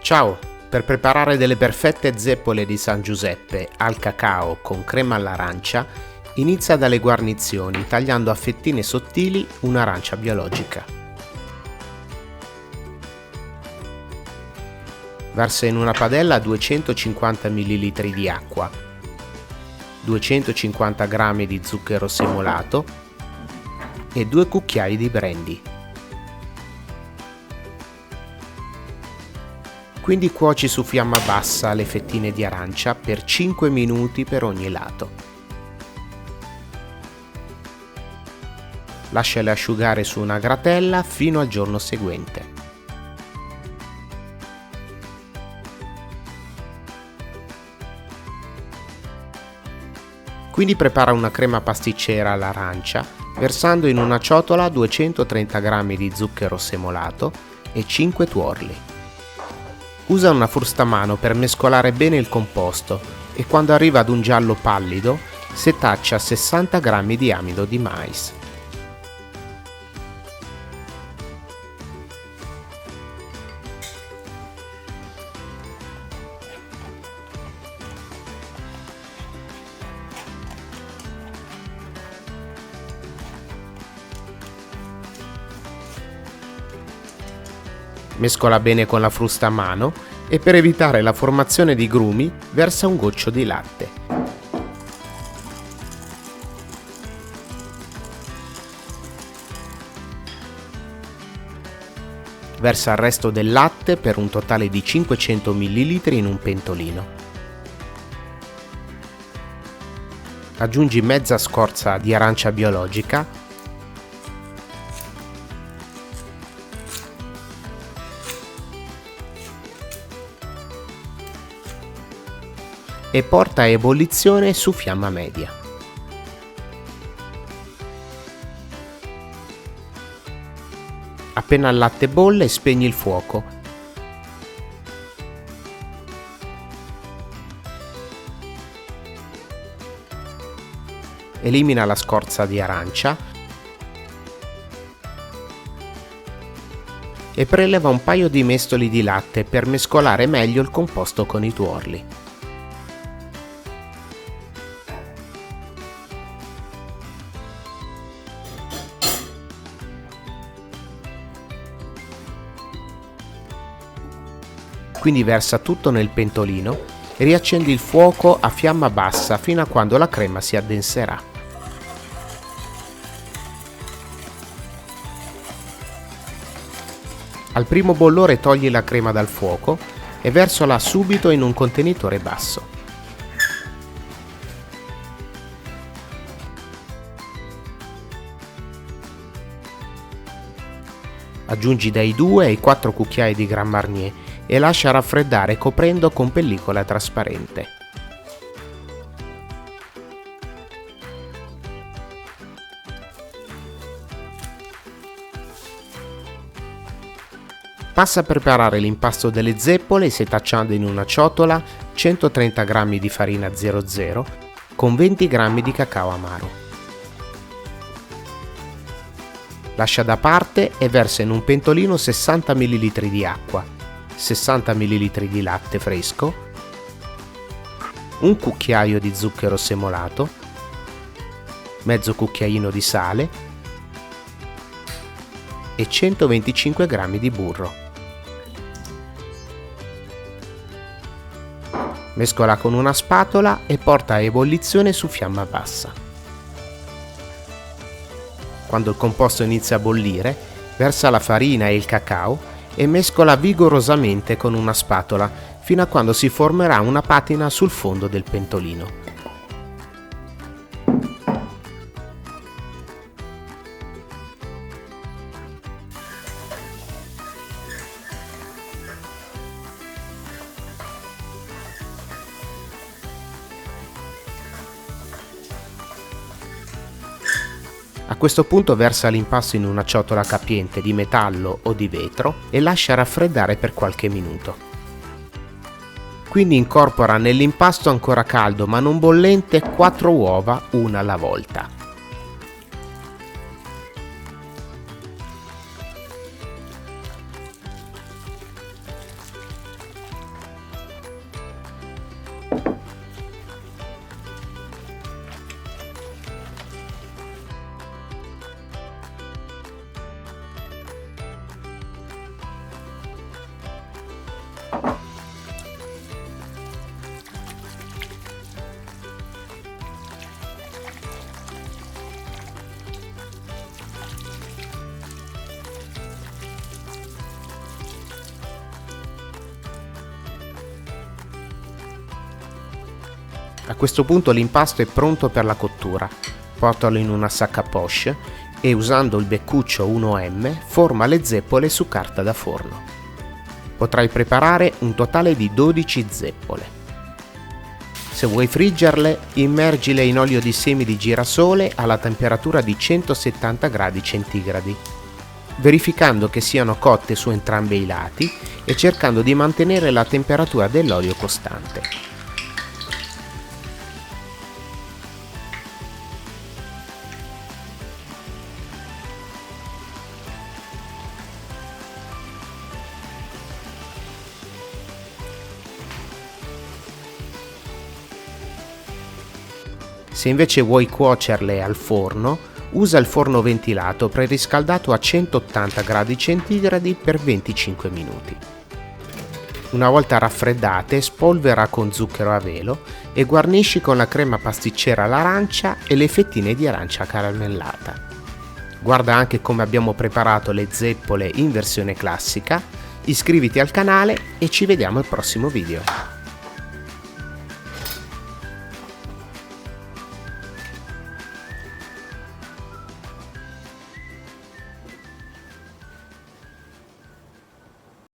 Ciao! Per preparare delle perfette zeppole di San Giuseppe al cacao con crema all'arancia, inizia dalle guarnizioni tagliando a fettine sottili un'arancia biologica. Versa in una padella 250 ml di acqua, 250 g di zucchero semolato e 2 cucchiai di brandy. Quindi cuoci su fiamma bassa le fettine di arancia per 5 minuti per ogni lato. Lasciale asciugare su una gratella fino al giorno seguente. Quindi prepara una crema pasticcera all'arancia, versando in una ciotola 230 g di zucchero semolato e 5 tuorli. Usa una frustamano per mescolare bene il composto e quando arriva ad un giallo pallido, setaccia 60 g di amido di mais. Mescola bene con la frusta a mano e per evitare la formazione di grumi versa un goccio di latte. Versa il resto del latte per un totale di 500 ml in un pentolino. Aggiungi mezza scorza di arancia biologica e porta a ebollizione su fiamma media. Appena il latte bolle, spegni il fuoco. Elimina la scorza di arancia e preleva un paio di mestoli di latte per mescolare meglio il composto con i tuorli. Quindi versa tutto nel pentolino e riaccendi il fuoco a fiamma bassa fino a quando la crema si addenserà. Al primo bollore togli la crema dal fuoco e versola subito in un contenitore basso. Aggiungi dai 2 ai 4 cucchiai di Grand Marnier e lascia raffreddare coprendo con pellicola trasparente. Passa a preparare l'impasto delle zeppole setacciando in una ciotola 130 g di farina 00 con 20 g di cacao amaro. Lascia da parte e versa in un pentolino 60 ml di acqua, 60 ml di latte fresco, un cucchiaio di zucchero semolato, mezzo cucchiaino di sale e 125 g di burro. Mescola con una spatola e porta a ebollizione su fiamma bassa. Quando il composto inizia a bollire, versa la farina e il cacao e mescola vigorosamente con una spatola fino a quando si formerà una patina sul fondo del pentolino. A questo punto versa l'impasto in una ciotola capiente di metallo o di vetro e lascia raffreddare per qualche minuto. Quindi incorpora nell'impasto ancora caldo ma non bollente 4 uova, una alla volta. A questo punto l'impasto è pronto per la cottura. Portalo in una sacca poche e usando il beccuccio 1M forma le zeppole su carta da forno. Potrai preparare un totale di 12 zeppole. Se vuoi friggerle, immergile in olio di semi di girasole alla temperatura di 170 gradi centigradi, verificando che siano cotte su entrambi i lati e cercando di mantenere la temperatura dell'olio costante. Se invece vuoi cuocerle al forno, usa il forno ventilato preriscaldato a 180 gradi centigradi per 25 minuti. Una volta raffreddate, spolvera con zucchero a velo e guarnisci con la crema pasticcera all'arancia e le fettine di arancia caramellata. Guarda anche come abbiamo preparato le zeppole in versione classica, iscriviti al canale e ci vediamo al prossimo video.